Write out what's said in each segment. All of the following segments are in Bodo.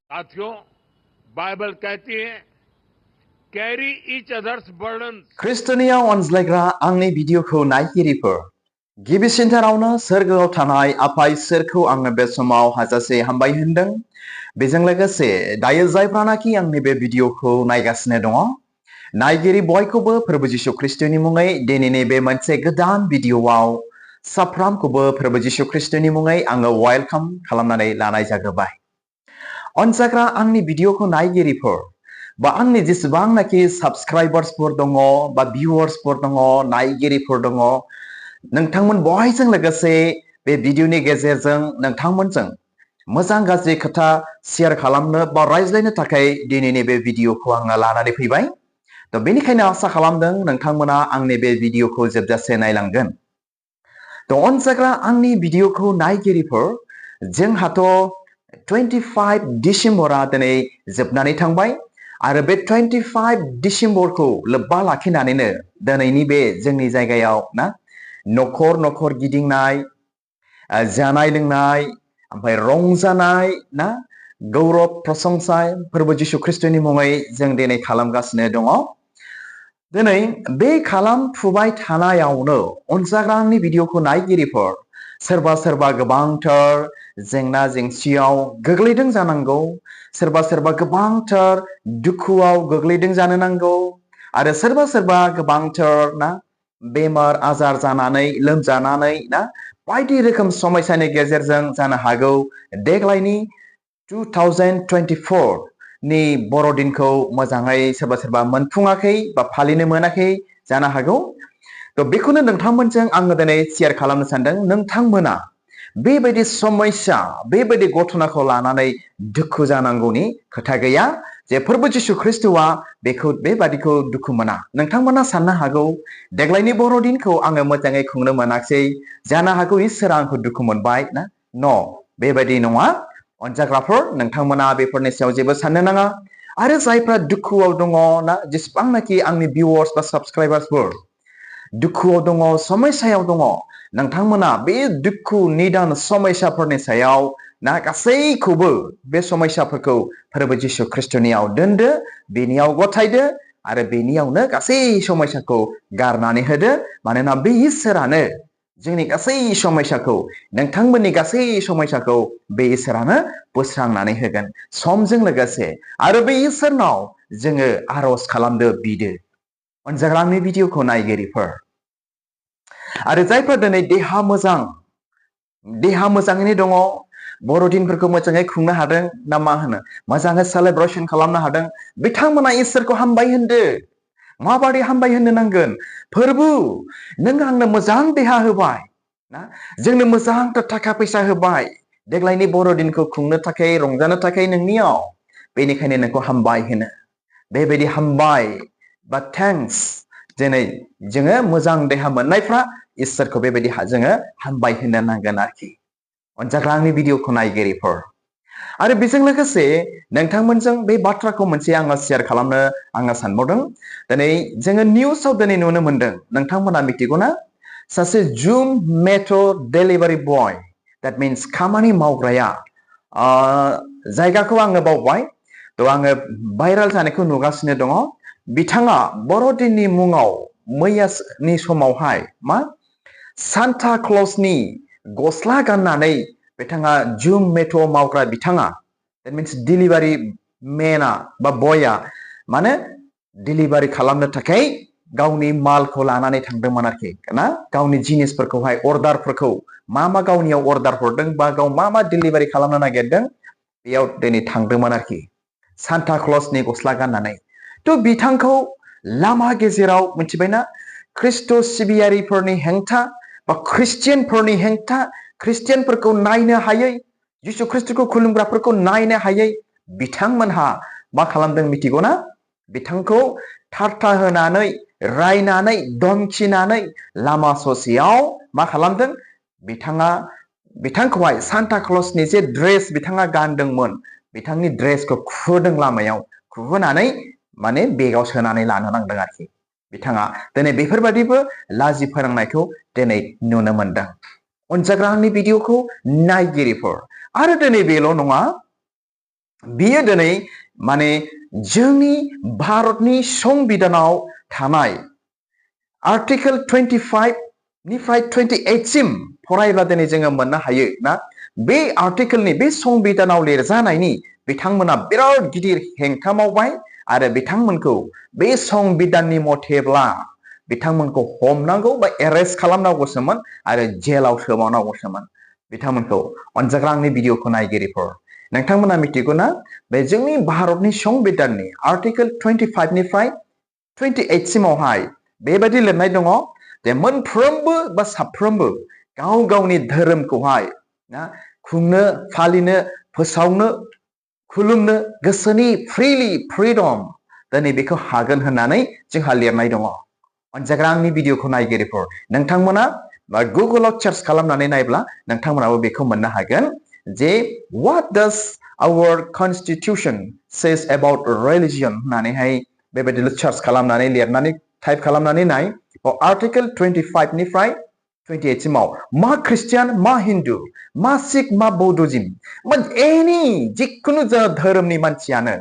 साथियों, बाइबल कहती है कैरी ईच अदर्स बर्डन। ख्रिस्टनियाव अनज्लायग्रा आंनि भिडिअखौ नायगिरिफोर गिबिसिनथारावनो सोरगोआव थानाय आफा इसोरखौ आङो बे समाव हाजासे हामबाय होनदों। बेजों लोगोसे दायो जायफ्रानाखि आंनि बे भिडिअखौ नायगासिनो दङ नायगिरि बयखौबो प्रभु जिशु ख्रिस्टनि मुङै दिनैनि बे मोनसे गोदान भिडिअआव साफ्रामखौबो प्रभु जिशु ख्रिस्टनि मुङै आङो वेलकाम खालामनानै लानाय जाग्रोबाय। अनजाग्रा आंनि भिडिअखौ नायगिरिफोर बा आंनि जेसेबांनाखि साबस्क्राइबार्सफोर दङ बा भिउवार्सफोर दङ नायगिरिफोर दङ नोंथांमोन बयजों लोगोसे बे भिडिअनि गेजेरजों नोंथांमोनजों मोजां गाज्रि खोथा शेयार खालामनो बा रायज्लायनो थाखाय दिनैनि बे भिडिअखौ आङो लानानै फैबाय। थ' बेनिखायनो आसा खालामदों नोंथांमोना आंनि बे भिडिअखौ जोबजासे नायलांगोन। थ' अनजाग्रा आंनि भिडिअखौ नायगिरिफोर जोंहाथ' 25 डिसेम्बरा दिनै जोबनानै थांबाय आरो बे 25 डिसेम्बरखौ लोब्बा लाखिनानैनो दिनैनि बे जोंनि जायगायाव ना न'खर न'खर गिदिंनाय जानाय लोंनाय ओमफ्राय रंजानाय ना गौरब प्रशंसाय प्रभु जिशु ख्रिस्टनि मुङै जों दिनै खालामगासिनो दङ। दिनै बे खालामफुबाय थानायावनो अनजाग्रा आंनि भिडिअखौ नायगिरिफोर सोरबा सोरबा गोबांथार जेंना जेंसियाव गोग्लैदों जानांगौ, सोरबा सोरबा गोबांथार दुखुआव गोग्लैदों जानो नांगौ आरो सोरबा सोरबा गोबांथार ना बेमार आजार जानानै लोमजानानै ना बायदि रोखोम समस्यानि गेजेरजों जानो हागौ देग्लायनि 2024 नि बर'दिनखौ मोजाङै सोरबा सोरबा मोनफुङाखै बा फालिनो मोनाखै जानो हागौ। थ' बेखौनो नोंथांमोनजों आङो दिनै शेयार खालामनो सानदों। नोंथांमोना बेबायदि समस्या बेबायदि घटनाखौ लानानै दुखु जानांगौनि खोथा गैया जे प्रभु जिशु ख्रिस्टआ बेखौ बेबादिखौ दुखु मोना। नोंथांमोना साननो हागौ देग्लायनि बर'दिनखौ आङो मोजाङै खुंनो मोनाखै जानो हागौ इसोरा आंखौ दुखु मोनबाय ना न' बेबायदि नङा। अनजाग्राफोर नोंथांमोना बेफोरनि सायाव जेबो साननो नाङा आरो जायफ्रा दुखुआव दङ ना जेसेबांनाखि आंनि भिउवार्स बा साबस्क्राइबार्सफोर दुखुआव दङ समस्यायाव दङ नोंथांमोना बे दुखु निदान समस्याफोरनि सायाव ना गासैखौबो बे समस्याफोरखौ प्रभु जिशु ख्रिस्टनियाव दोनदो, बेनियाव गथायदो आरो बेनियावनो गासै समस्याखौ गारनानै होदो। मानोना बे इसोरानो जोंनि गासै समस्याखौ नोंथांमोननि गासै समस्याखौ बे इसोरानो बोस्रांनानै होगोन समजों लोगोसे आरो बे इसोरनाव जोङो आर'ज खालामदो बिदो। अनजाग्रा आंनि भिडिअखौ नायगिरिफोर आरो जायफ्रा दिनै देहा मोजाङैनो दङ बर'दिनफोरखौ मोजाङै खुंनो हादों ना मा होनो मोजाङै सेलेब्रेसन खालामनो हादों बिथांमोना इसोरखौ हामबाय होनदो। माबादि हामबाय होननो नांगोन? फोरबु नों आंनो मोजां देहा होबाय ना जोंनो मोजांथार थाखा फैसा होबाय देग्लायनि बर'दिनखौ खुंनो थाखाय रंजानो थाखाय नोंनियाव, बेनिखायनो नोंखौ हामबाय होनो। बेबायदि हामबाय बा थेंक्स दिनै जोङो मोजां देहा मोननायफ्रा इसोरखौ बेबायदि जोङो हामबाय होननो नांगोन आरोखि। अनजाग्रा आंनि भिडिअखौ नायगिरिफोर आरो बेजों लोगोसे नोंथांमोनजों बे बाथ्राखौ मोनसे आङो शेयार खालामनो आङो सानबावदों। दिनै जोङो निउसाव दिनै नुनो मोनदों नोंथांमोना मिथिगौ ना सासे जुम मेथड डेलिभारि बय that means खामानि मावग्राया जायगाखौ आङो बावबाय थ' आङो भाइराल जानायखौ नुगासिनो दङ। बिथाङा बर'दिननि मुङाव मैयानि समावहाय मा सान्ता क्लजनि गस्ला गाननानै बिथाङा जुम मेथड मावग्रा बिथाङा that means डिलिभारि मेना बा बया माने डिलिभारि खालामनो थाखाय गावनि मालखौ लानानै थांदोंमोन आरोखि ना गावनि जिनिसफोरखौहाय अर्डारफोरखौ मा गावनियाव अर्डार हरदों बा गाव मा डिलिभारि खालामनो नागिरदों बेयाव दिनै थांदोंमोन आरोखि सान्ता क्लजनि गस्ला गाननानै। थ' बिथांखौ लामा गेजेराव मिथिबायना ख्रिस्ट' सिबियारिफोरनि हेंथा बा ख्रिस्टियानफोरनि हेंथा ख्रिस्टियानफोरखौ नायनो हायै जिशु ख्रिस्टखौ खुलुमग्राफोरखौ नायनो हायै बिथांमोनहा मा खालामदों मिथिगौ ना बिथांखौ थारथा होनानै रायनानै धमखिनानै लामा ससेयाव मा खालामदों बिथांखौहाय सान्ता क्लजनि जे ड्रेस बिथाङा गानदोंमोन बिथांनि ड्रेसखौ खुहोदों लामायाव खुहोनानै माने बेगाव सोनानै लानो नांदों आरोखि। बिथाङा दिनै बेफोरबादिबो लाजि फोनांनायखौ दिनै नुनो मोनदों। अनजाग्रा आंनि भिडिअखौ नायगिरिफोर आरो दिनै बेल' नङा बियो दिनै माने जोंनि भारतनि संबिधानाव थानाय आर्टिकेल 25 निफ्राय 28 सिम फरायब्ला दिनै जोङो मोननो हायो ना बे आर्टिकेलनि बे संबिधानाव लिरजानायनि बिथांमोना बिराद गिदिर हेंथा मावबाय आरो बिथांमोनखौ बे संबिधाननि मथेब्ला बिथांमोनखौ हमनांगौ बा एरेस्ट खालामनांगौसोमोन आरो जेलाव सोमावनांगौसोमन बिथांमोनखौ अनजाग्रा आंनि भिडिअखौ नायगिरिफोर नोंथांमोना मिथिगौ ना बे जोंनि भारतनि संबिधाननि आर्टिकेल 25 निफ्राय 28 सिमावहाय बेबायदि लिरनाय दङ जे मोनफ्रोमबो बा साफ्रोमबो गाव गावनि धोरोमखौहाय ना खुंनो फालिनो फोसावनो खुलुमनो गोसोनि फ्रीडम दिनै बेखौ हागोन होननानै जोंहा लिरनाय दङ अनजाग्रा आंनि भिडिअखौ नायगिरिफोर नोंथांमोना गुगोलाव सार्च खालामनानै नायब्ला नोंथांमोनाबो बेखौ मोननो हागोन जे what does our constitution says about religion होननानैहाय बेबायदिनो सार्च खालामनानै लिरनानै टाइप खालामनानै नाय आर्टिकेल 25 निफ्राय 28 सिमाव मा ख्रिस्टियान मा हिन्दु मा सिख मा बौद्धजिम एनि जिखुनु धोरोमनि मानसियानो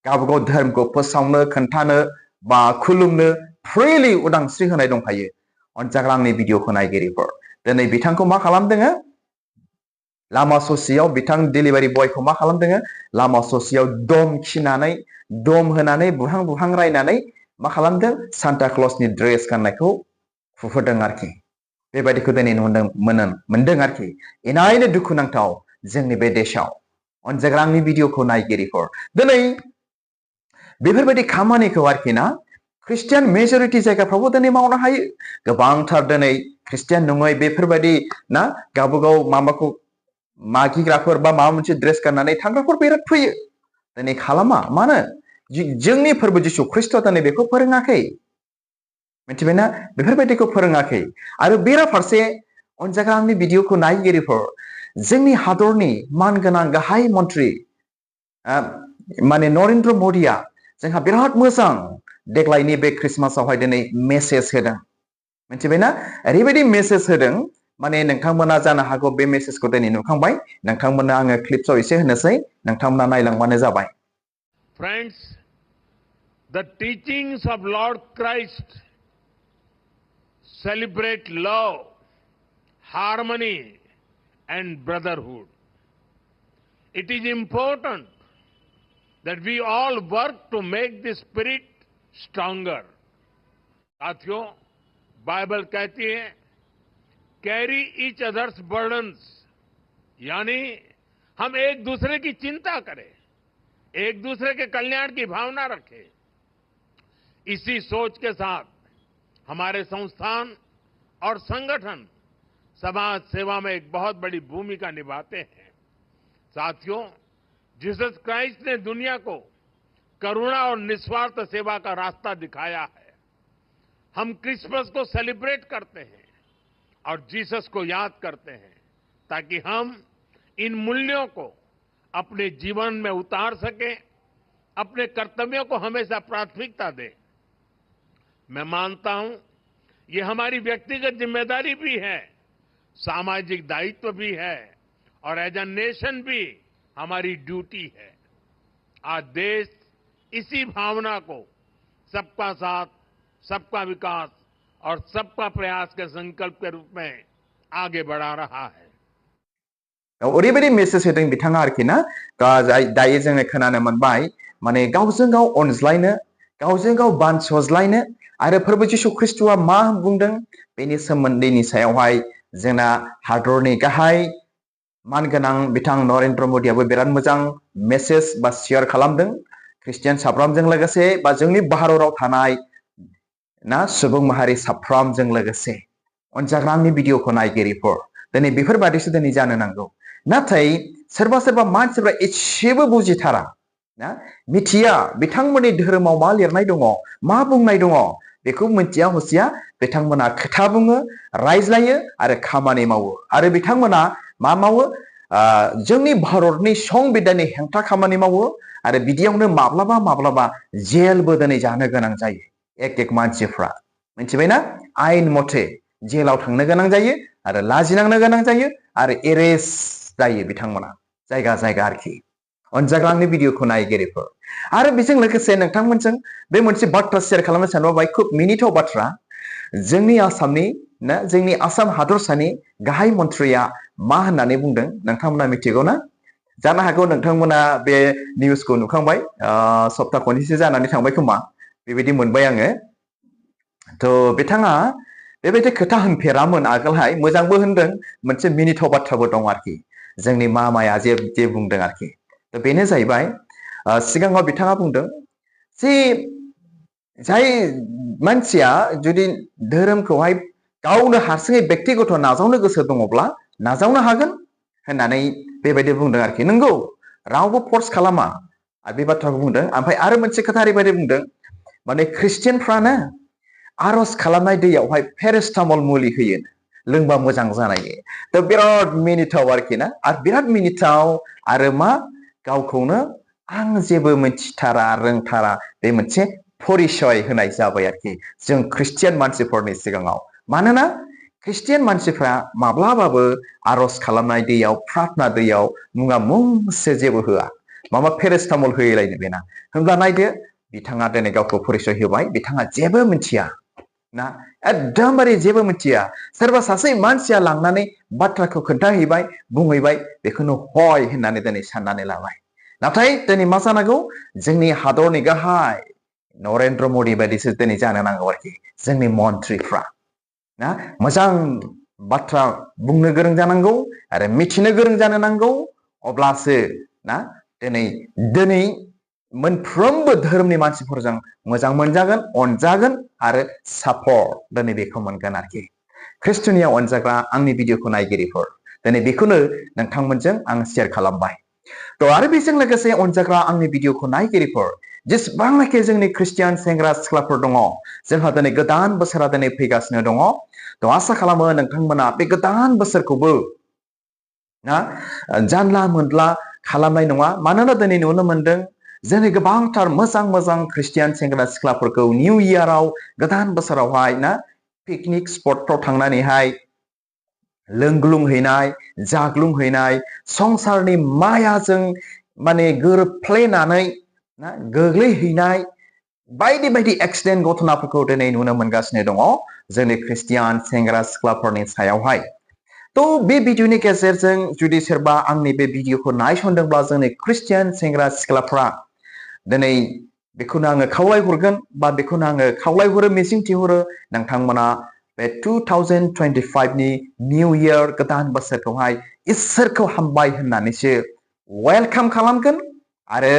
गावबागाव धोरोमखौ फोसावनो खोन्थानो बा खुलुमनो फ्रिलि उदांस्रि होनाय दंखायो अनजाग्रा आंनि भिडिअखौ नायगिरिफोर दिनै बिथांखौ मा खालामदों लामा ससेयाव बिथां डिलिभारि बयखौ मा खालामदों लामा ससेयाव दम खिनानै दम होनानै बुहां रायनानै मा खालामदों सान्ता क्लसनि ड्रेस गाननायखौ खुहोदों आरोखि बेबायदिखौ दिनै मोनदों आरोखि इनायनो दुखुनांथाव जोंनि बे देशाव अनजाग्रा आंनि भिडिअखौ नायगिरिफोर दिनै बेफोरबायदि खामानिखौ आरोखि ना ख्रिस्टियान मेजरिटी जायगाफ्रावबो दिनै मावनो हायो गोबांथार दिनै ख्रिस्टियान नङै बेफोरबायदि ना गावबागाव माबाखौ मागिग्राफोर बा माबा मोनसे ड्रेस गाननानै थांग्राफोर बिराद फैयो दिनै खालामा मानो जोंनि फोरबो जिसु ख्रिस्ट दिनै बेखौ फोरोङाखै मिथिबायना बेफोरबायदिखौ फोरोङाखै आरो बेराफारसे अनजाग्रा आंनि भिडिअखौ नायगिरिफोर जोंनि हादरनि मानगोनां गाहाय मन्त्रि माने नरेन्द्र मदिया जोंहा बिराद मोजां देग्लायनि बे ख्रिस्टमासावहाय दिनै मेसेज होदों मिथिबायना ओरैबायदि मेसेज होदों माने नोंथांमोना जानो हागौ बे मेसेजखौ दिनै नुखांबाय नोंथांमोना आङो क्लिप्सआव एसे होनोसै नोंथांमोना नायलांबानो जाबाय Friends, the teachings of Lord Christ celebrate love, harmony, and brotherhood. It is important that we all work to make this spirit stronger. साथियों, बाइबल कहती है कैरी ईच अदर्स बर्डन्स यानी हम एक दूसरे की चिंता करें एक दूसरे के कल्याण की भावना रखें इसी सोच के साथ हमारे संस्थान और संगठन समाज सेवा में एक बहुत बड़ी भूमिका निभाते हैं साथियों जीसस क्राइस्ट ने दुनिया को करुणा और निस्वार्थ सेवा का रास्ता दिखाया है हम क्रिसमस को सेलिब्रेट करते हैं और जीसस को याद करते हैं ताकि हम इन मूल्यों को अपने जीवन में उतार सकें अपने कर्तव्यों को हमेशा प्राथमिकता दें मैं मानता हूं ये हमारी व्यक्तिगत जिम्मेदारी भी है सामाजिक दायित्व भी है और एज अ नेशन भी हमारी ड्यूटी है आज देश इसी भावना को सबका साथ सबका विकास और सबका प्रयास के संकल्प के रूप में आगे बढ़ा रहा है ओरैबायदि मेसेज होदों बिथाङा आरोखि ना दायो जोङो खोनानो मोनबाय माने गावजों गाव अनज्लायनो गावजों गाव बानसज्लायनो आरो फोरबो जिसु ख्रिस्टआ मा बुंदों बेनि सोमोन्दैनि सायावहाय जोंना हादरनि गाहाय मानगोनां बिथां नरेन्द्र मदियाबो बिराद मोजां मेसेज बा शेयार खालामदों ख्रिस्टियान साफ्रोमजों लोगोसे बा जोंनि भारताव थानाय ना सुबुं माहारि साफ्रोमजों लोगोसे अनजाग्रा आंनि भिडिअखौ नायगिरिफोर दिनै बेफोरबादिसो दिनै जानो नांगौ नाथाय सोरबा सोरबा मानसिफ्रा एसेबो बुजिथारा ना मिथिया बिथांमोननि धोरोमाव मा लिरनाय दङ मा बुंनाय दङ बेखौ मिथिया हसिया बिथांमोना खोथा बुङो रायज्लायो आरो खामानि मावो आरो बिथांमोना मा मावो जोंनि भारतनि संबिधाननि हेंथा खामानि मावो आरो बिदियावनो माब्लाबा जेलबो दिनै जानो गोनां जायो एक मानसिफ्रा मिथिबायना आयेन मथे जेलाव थांनो गोनां जायो आरो लाजिनांनो गोनां जायो आरो एरेस्ट जायो बिथांमोना जायगा आरोखि अनजाग्रा आंनि भिडिअखौ नायगिरिफोर आरो बेजों लोगोसे नोंथांमोनजों बे मोनसे बाथ्रा शेयार खालामनो सानबाय खुब मिनिथाव बाथ्रा जोंनि आसामनि ना जोंनि आसाम हादरसानि गाहाय मन्थ्रिया मा होननानै बुंदों नोंथांमोना मिथिगौ ना जानो हागौ नोंथांमोना बे निउसखौ नुखांबाय सप्ता खनसेसो जानानै थांबाय खोमा बेबायदि मोनबाय आङो तो बिथाङा बेबायदि खोथा होनफेरामोन आगोलहाय मोजांबो होनदों मोनसे मिनिथाव बाथ्राबो दं आरोखि जोंनि मामाया जे बुंदों आरोखि तो बेनो जाहैबाय सिगाङाव बिथाङा बुंदों जे जाय मानसिया जुदि धोरोमखौहाय गावनो हारसिङै व्यक्तिगत नाजावनो गोसो दङब्ला नाजावनो हागोन होननानै बेबायदि बुंदों आरोखि नंगौ रावबो फर्स खालामा आरो बे बाथ्राखौ बुंदों ओमफ्राय आरो मोनसे खोथा ओरैबायदि बुंदों माने ख्रिस्टियानफ्रानो आर'ज खालामनाय दैयावहाय पेरासिटामल मुलि होयो लोंबा मोजां जानायनि तो बिराद मिनिथाव आरोखि ना आरो बिराद मिनिथाव आरो मा गावखौनो आं जेबो मिथिथारा रोंथारा बे मोनसे परिचय होनाय जाबाय आरोखि जों ख्रिस्टियान मानसिफोरनि सिगाङाव मानोना ख्रिस्टियान मानसिफ्रा माब्लाबाबो आर'ज खालामनाय दैयाव प्रार्थना दैयाव मुङा मुंसे जेबो होआ माबा पेरासिटामल होयोलायनो बेना होनब्ला नायदो बिथाङा दिनै गावखौ परिचय होबाय बिथाङा जेबो मिथिया ना एकदमबारे जेबो मिथिया सोरबा सासे मानसिया लांनानै बाथ्राखौ खोन्थाहैबाय बुंहैबाय बेखौनो हय होननानै दिनै साननानै लाबाय नाथाय दिनै मा जानांगौ जोंनि हादरनि गाहाय नरेन्द्र मदि बायदिसो दिनै जानो नांगौ आरोखि जोंनि मन्थ्रिफ्रा ना मोजां बाथ्रा बुंनो गोरों जानांगौ आरो मिथिनो गोरों जानो नांगौ अब्लासो ना दिनै मोनफ्रोमबो धोरोमनि मानसिफोरजों मोजां मोनजागोन अनजागोन आरो सापर्ट दिनै बेखौ मोनगोन आरोखि ख्रिस्टनियाव अनजाग्रा आंनि भिडिअखौ नायगिरिफोर दिनै बेखौनो नोंथांमोनजों आं शेयार खालामबाय तो आरो बेजों लोगोसे अनजाग्रा आंनि भिडिअखौ नायगिरिफोर जेसेबांनाखि जोंनि ख्रिस्टियान सेंग्रा सिख्लाफोर दङ जोंहा दिनै गोदान बोसोरा दिनै फैगासिनो दङ तो आसा खालामो नोंथांमोना बे गोदान बोसोरखौबो ना जानला मोनला खालामनाय नङा मानोना दिनै नुनो मोनदों जोंनि गोबांथार मोजां मोजां ख्रिस्टियान सेंग्रा सिख्लाफोरखौ निउ इयाराव गोदान बोसोरावहाय ना पिकनिक स्पटफ्राव थांनानैहाय लोंग्लुंहैनाय जाग्लुंहैनाय संसारनि मायाजों माने गोरोबफ्लेनानै ना गोग्लैहैनाय बायदि बायदि एक्सिडेन्ट घटनाफोरखौ दिनै नुनो मोनगासिनो दङ जोंनि ख्रिस्टियान सेंग्रा सिख्लाफोरनि सायावहाय तो बे भिडिअनि गेजेरजों जुदि सोरबा आंनि बे भिडिअखौ नायसनदोंब्ला जोंनि ख्रिस्टियान सेंग्रा सिख्लाफ्रा दिनै बेखौनो आङो खावलायहरगोन बा बेखौनो आङो खावलायहरो मिजिंथिहरो नोंथांमोना बे 2025 नि निउ इयार गोदान बोसोरखौहाय इसोरखौ हामबाय होननानैसो वेलकाम खालामगोन आरो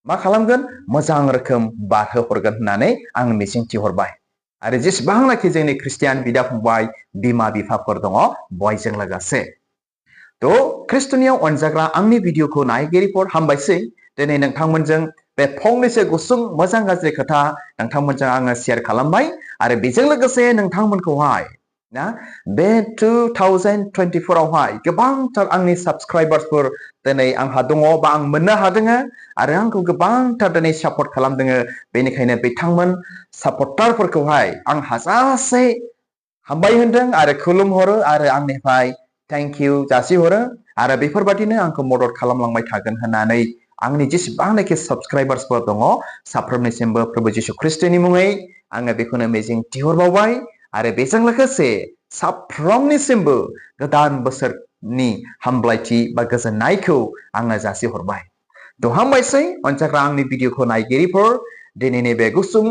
मा खालामगोन मोजां रोखोम बारहोहरगोन होननानै आं मिजिंथिहरबाय आरो जेसेबांनाखि जोंनि ख्रिस्टियान बिदा फंबाय बिमा बिफाफोर दङ बयजों लोगोसे तो ख्रिस्टनियाव अनजाग्रा आंनि भिडिअखौ नायगिरिफोर हामबायसै दिनै नोंथांमोनजों बे फंनैसो गुसुं मोजां गाज्रि खोथा नोंथांमोनजों आङो शेयार खालामबाय आरो बेजों लोगोसे नोंथांमोनखौहाय ना बे 2024 आवहाय गोबांथार आंनि साबस्क्राइबार्सफोर दिनै आंहा दङ बा आं मोननो हादों आरो आंखौ गोबांथार दिनै सापर्ट खालामदों बेनिखायनो बिथांमोन सापर्टारफोरखौहाय आं हाजासे हामबाय होनदों आरो खुलुमहरो आरो आंनिफ्राय थेंक इउ जासिहरो आरो बेफोरबादिनो आंखौ मदद खालामलांबाय थागोन होननानै आंनि जेसेबांनाखि साबस्क्राइबार्सफोर दङ साफ्रोमनिसिमबो प्रभु जिशु ख्रिस्टनि मुङै आङो बेखौनो मिजिं थिहरबावबाय आरो बेजों लोगोसे साफ्रोमनिसिमबो गोदान बोसोरनि हामब्लायथि बा गोजोननायखौ आङो जासिहरबाय तो हामबायसै अनजाग्रा आंनि भिडिअखौ नायगिरिफोर दिनैनि बे गुसुं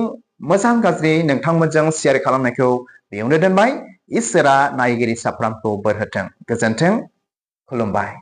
मोजां गाज्रि नोंथांमोनजों शेयार खालामनायखौ बेयावनो दोनबाय इसोरा नायगिरि साफ्रोमखौ बोर होथों गोजोन्थों खुलुमबाय।